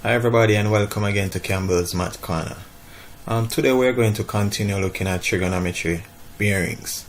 Hi everybody and welcome again to Campbell's Math Corner. Today we're going to continue looking at trigonometry bearings.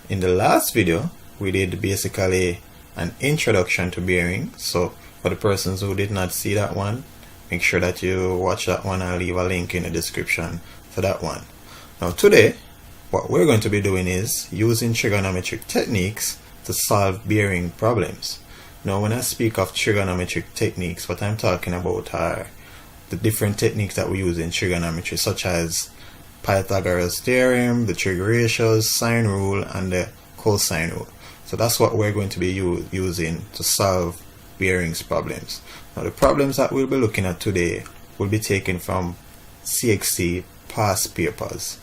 In the last video we did basically an introduction to bearings, so for the persons who did not see that one, make sure that you watch that one. I'll leave a link in the description for that one. Now today what we're going to be doing is using trigonometric techniques to solve bearing problems. Now when I speak of trigonometric techniques, what I'm talking about are the different techniques that we use in trigonometry, such as Pythagoras Theorem, the Trig Ratios, Sine Rule, and the Cosine Rule. So that's what we're going to be using to solve bearings problems. Now the problems that we'll be looking at today will be taken from CXC past papers,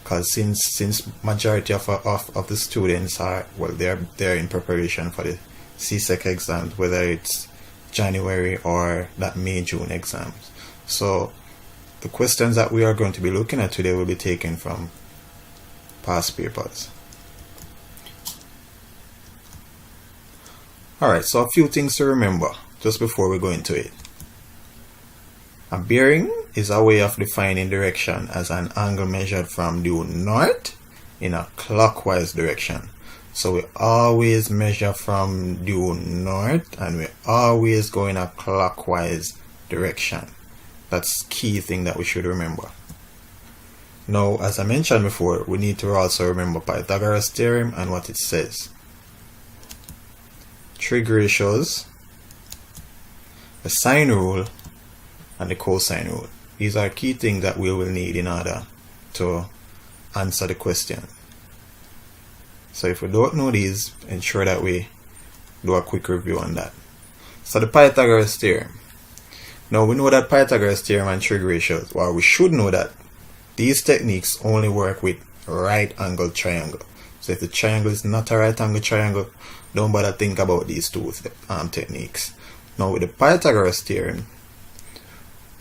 because since majority of the students are, well, they're in preparation for the CSEC exams, whether it's January or that May-June exams. So the questions that we are going to be looking at today will be taken from past papers. Alright, so a few things to remember just before we go into it. A bearing is a way of defining direction as an angle measured from due north in a clockwise direction. So we always measure from due north and we always go in a clockwise direction. That's key thing that we should remember. Now, as I mentioned before, we need to also remember Pythagoras Theorem and what it says. Trig Ratios, the Sine Rule, and the Cosine Rule. These are key things that we will need in order to answer the question. So if we don't know these, ensure that we do a quick review on that. So the Pythagoras Theorem. Now we know that Pythagoras Theorem and Trig Ratios, well, we should know that these techniques only work with right angled triangle. So if the triangle is not a right angled triangle, don't bother think about these two techniques. Now with the Pythagoras Theorem,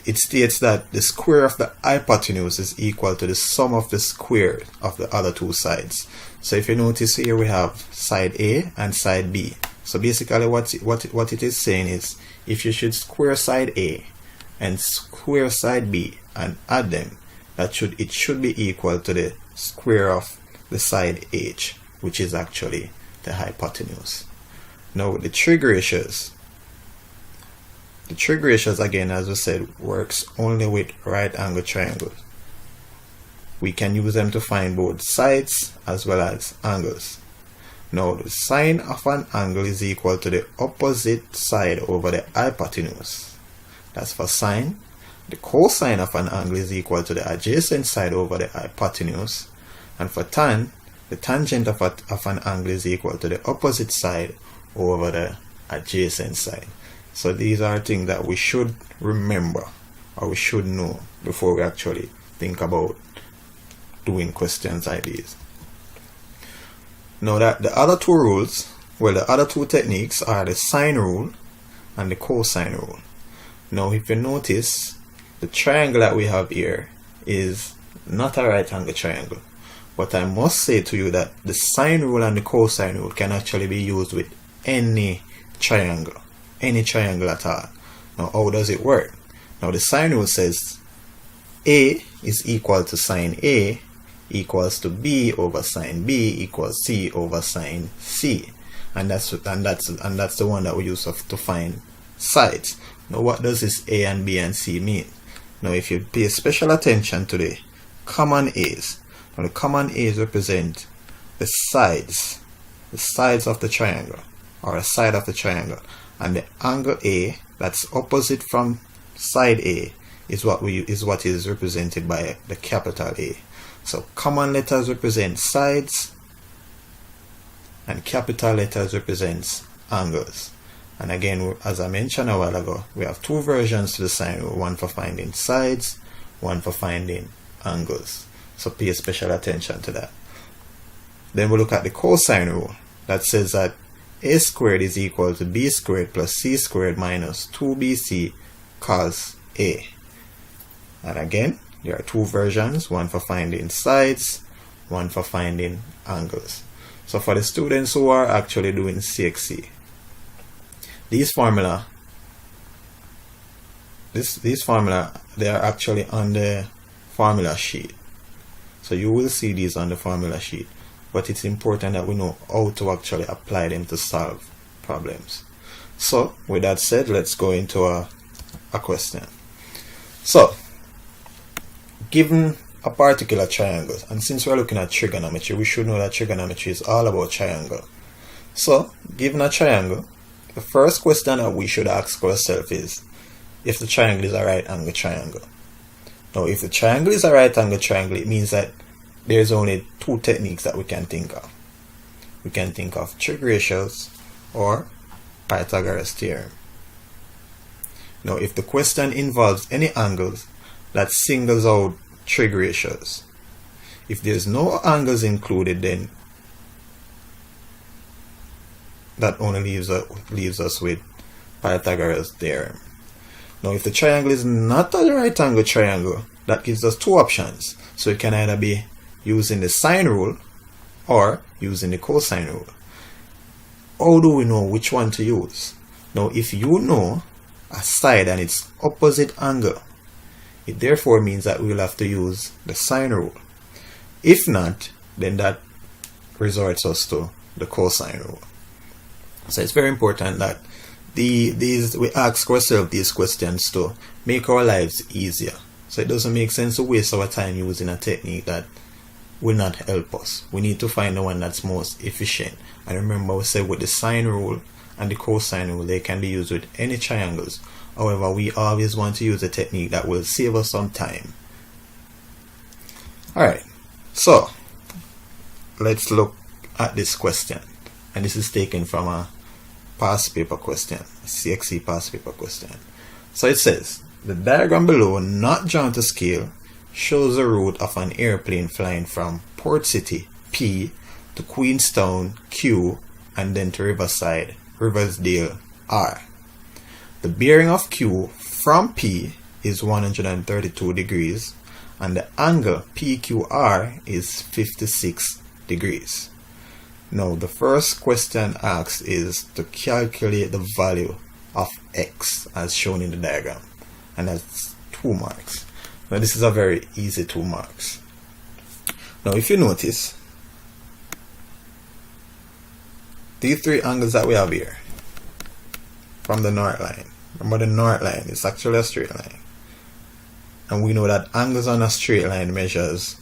it states that the square of the hypotenuse is equal to the sum of the square of the other two sides. So if you notice here, we have side A and side B. So basically what it is saying is, if you should square side A and square side B and add them, it should be equal to the square of the side H, which is actually the hypotenuse. Now with the trig ratios, again, as we said, works only with right angle triangles. We can use them to find both sides as well as angles. Now the sine of an angle is equal to the opposite side over the hypotenuse. That's for sine. The cosine of an angle is equal to the adjacent side over the hypotenuse. And for tan, the tangent of an angle is equal to the opposite side over the adjacent side. So these are things that we should remember, or we should know, before we actually think about doing questions like these. Now that the other two rules, well, the other two techniques are the sine rule and the cosine rule. Now if you notice, the triangle that we have here is not a right angle triangle. But I must say to you that the sine rule and the cosine rule can actually be used with any triangle at all. Now how does it work? Now the sine rule says A is equal to sine A equals to B over sine B equals C over sine C, and that's the one that we use to find sides. Now what does this A and B and C mean? Now if you pay special attention to the common A's, now the common A's represent the sides of the triangle, or a side of the triangle, and the angle A that's opposite from side A is what is represented by the capital A. So common letters represent sides and capital letters represents angles. And again, as I mentioned a while ago, we have two versions to the sine rule, one for finding sides, one for finding angles. So pay special attention to that. Then we look at the cosine rule that says that A squared is equal to B squared plus C squared minus 2BC cos A. And again, there are two versions, one for finding sides, one for finding angles. So for the students who are actually doing CXC, these formula these formula, they are actually on the formula sheet. So you will see these on the formula sheet, but it's important that we know how to actually apply them to solve problems. So with that said, let's go into a question. So given a particular triangle, and since we're looking at trigonometry, we should know that trigonometry is all about triangle. So given a triangle, the first question that we should ask ourselves is if the triangle is a right angle triangle. Now, if the triangle is a right angle triangle, it means that there's only two techniques that we can think of. We can think of trig ratios or Pythagoras Theorem. Now, if the question involves any angles, that singles out trig ratios. If there's no angles included, then that only leaves us with Pythagoras Theorem. Now, if the triangle is not a right angle triangle, that gives us two options. So it can either be using the sine rule or using the cosine rule. How do we know which one to use? Now, if you know a side and its opposite angle, it therefore means that we will have to use the sine rule. If not, then that resorts us to the cosine rule. So it's very important that we ask ourselves these questions to make our lives easier. So it doesn't make sense to waste our time using a technique that will not help us. We need to find the one that's most efficient. And remember, we said with the sine rule and the cosine rule, they can be used with any triangles. However, we always want to use a technique that will save us some time. Alright, so let's look at this question. And this is taken from a past paper question, a CXC past paper question. So it says, the diagram below, not drawn to scale, shows the route of an airplane flying from Port City, P, to Queenstown, Q, and then to Riversdale, R. The bearing of Q from P is 132 degrees, and the angle PQR is 56 degrees. Now, the first question asked is to calculate the value of x as shown in the diagram, and that's 2 marks. Now, this is a very easy 2 marks. Now, if you notice, these 3 angles that we have here from the north line, remember the north line is actually a straight line, and we know that angles on a straight line measures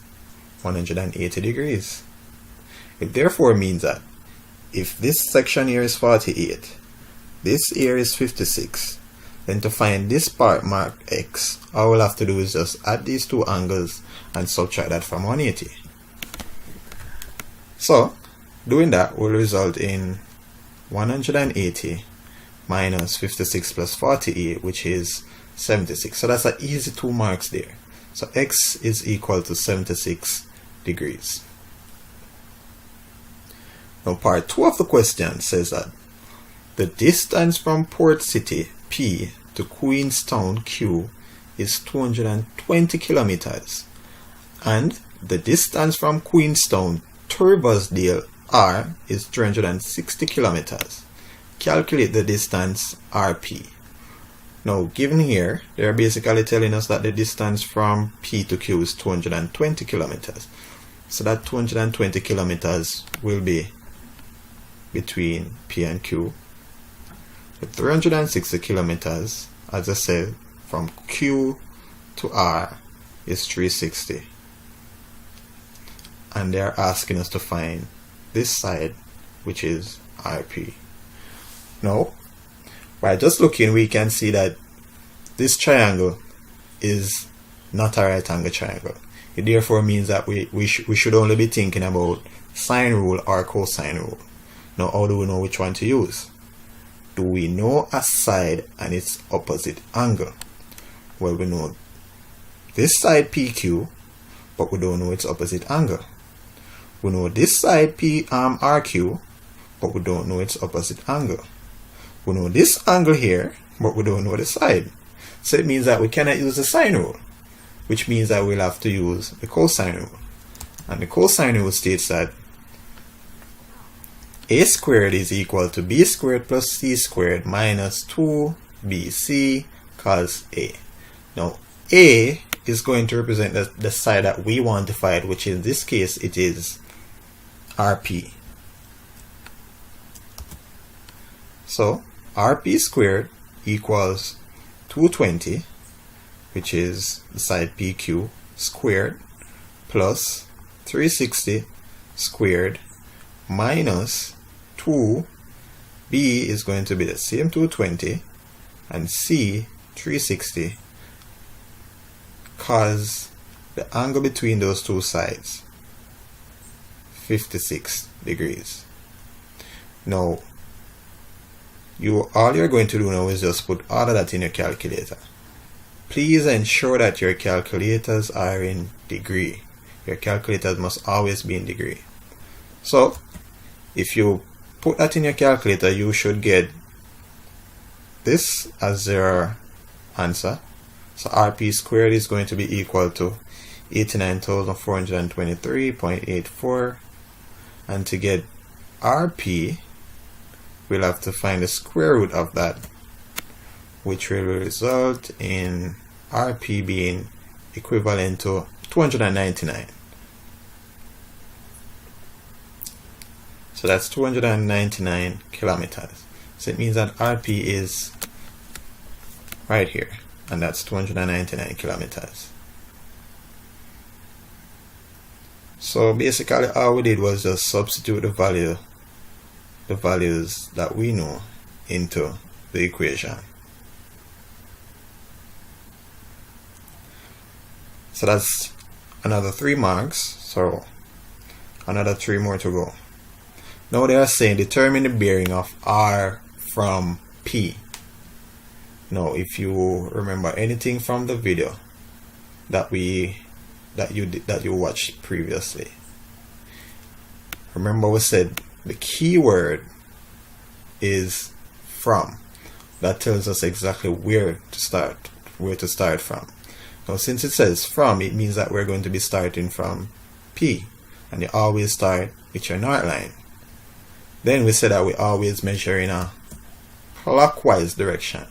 180 degrees. It therefore means that if this section here is 48, this here is 56, then to find this part marked x, all we'll have to do is just add these 2 angles and subtract that from 180. So, doing that will result in 180 minus 56 plus 48, which is 76. So that's an easy 2 marks there. So x is equal to 76 degrees. Now, part 2 of the question says that the distance from Port City, P, to Queenstown, Q, is 220 kilometers, and the distance from Queenstown to Riversdale, R, is 360 kilometers. Calculate the distance RP. Now, given here, they are basically telling us that the distance from P to Q is 220 kilometers. So that 220 kilometers will be between P and Q. The 360 kilometers, as I said, from Q to R is 360. And they are asking us to find this side, which is RP. Now, by just looking, we can see that this triangle is not a right angle triangle. It therefore means that we should only be thinking about sine rule or cosine rule. Now, how do we know which one to use? Do we know a side and its opposite angle? Well, we know this side PQ, but we don't know its opposite angle. We know this side RQ, but we don't know its opposite angle. We know this angle here, but we don't know the side. So it means that we cannot use the sine rule, which means that we'll have to use the cosine rule. And the cosine rule states that a squared is equal to b squared plus c squared minus 2bc cos A. Now A is going to represent the side that we want to find, which in this case it is RP. So RP squared equals 220, which is the side PQ squared, plus 360 squared minus 2. B is going to be the same 220 and C 360, cos the angle between those two sides 56 degrees. Now all you're going to do now is just put all of that in your calculator. Please ensure that your calculators are in degree. Your calculators must always be in degree. So if you put that in your calculator, you should get this as your answer. So RP squared is going to be equal to 89,423.84, and to get RP we'll have to find the square root of that, which will result in RP being equivalent to 299. So that's 299 kilometers. So it means that RP is right here, and that's 299 kilometers. So basically all we did was just substitute the values that we know into the equation. So that's another 3 marks, so another 3 more to go. Now they are saying determine the bearing of R from P. Now if you remember anything from the video that you watched previously, remember we said the key word is from. That tells us exactly where to start from. Now since it says from, it means that we're going to be starting from P, and you always start with your north line. Then we said that we always measure in a clockwise direction.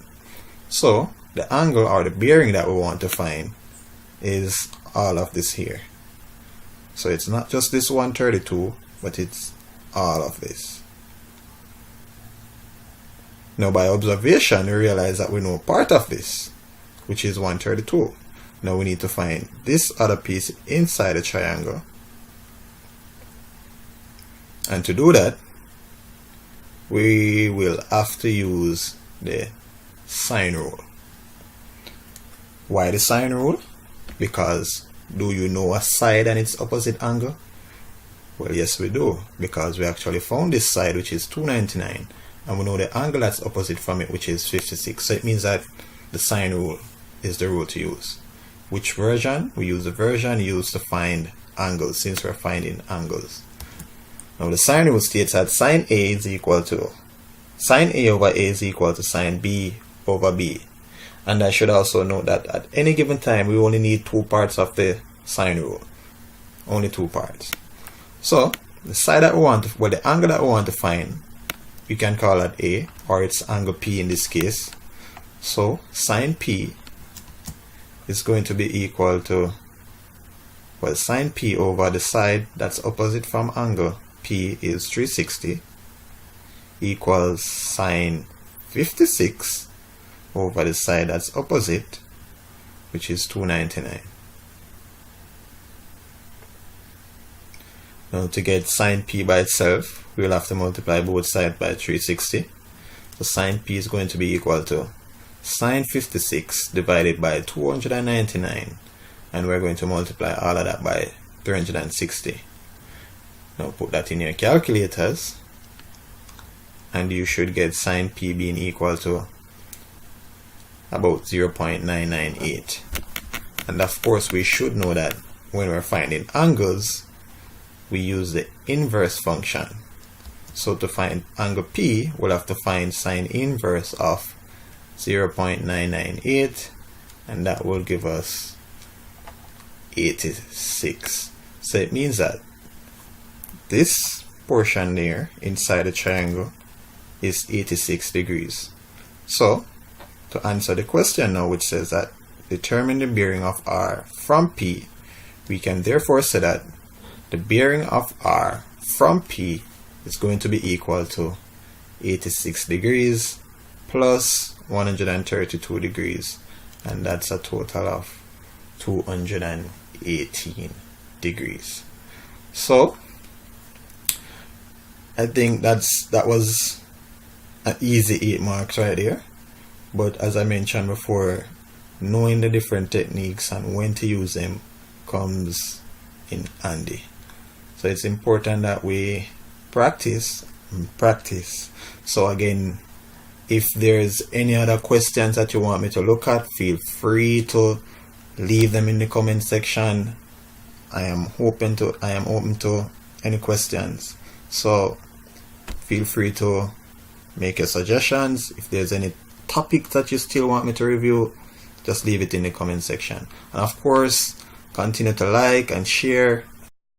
So the angle or the bearing that we want to find is all of this here. So it's not just this 132, but it's all of this. Now by observation we realize that we know part of this, which is 132. Now we need to find this other piece inside the triangle, and to do that we will have to use the sine rule. Why the sine rule? Because do you know a side and its opposite angle? Well, yes we do, because we actually found this side, which is 299, and we know the angle that's opposite from it, which is 56. So it means that the sine rule is the rule to use. Which version? We use the version used to find angles, since we're finding angles. Now the sine rule states that sine A is equal to sine A over A is equal to sine B over B. And I should also note that at any given time we only need 2 parts of the sine rule. Only 2 parts. So the side that we want to, well, the angle that we want to find, we can call that A, or it's angle P in this case. So sine P is going to be equal to, well, sine P over the side that's opposite from angle P is 360 equals sine 56 over the side that's opposite, which is 299. Now to get sine P by itself, we'll have to multiply both sides by 360. So sine P is going to be equal to sine 56 divided by 299, and we're going to multiply all of that by 360. Now put that in your calculators, and you should get sine P being equal to about 0.998. And of course we should know that when we're finding angles, we use the inverse function. So to find angle P, we'll have to find sine inverse of 0.998, and that will give us 86. So it means that this portion there inside the triangle is 86 degrees. So to to answer the question now, which says that determine the bearing of R from P. We can therefore say that the bearing of R from P is going to be equal to 86 degrees plus 132 degrees, and that's a total of 218 degrees. So I think that was an easy 8 marks right there. But as I mentioned before, knowing the different techniques and when to use them comes in handy. So it's important that we practice and practice. So again, if there's any other questions that you want me to look at, feel free to leave them in the comment section. I am open to any questions. So feel free to make your suggestions. If there's any topic that you still want me to review, just leave it in the comment section. And of course, continue to like and share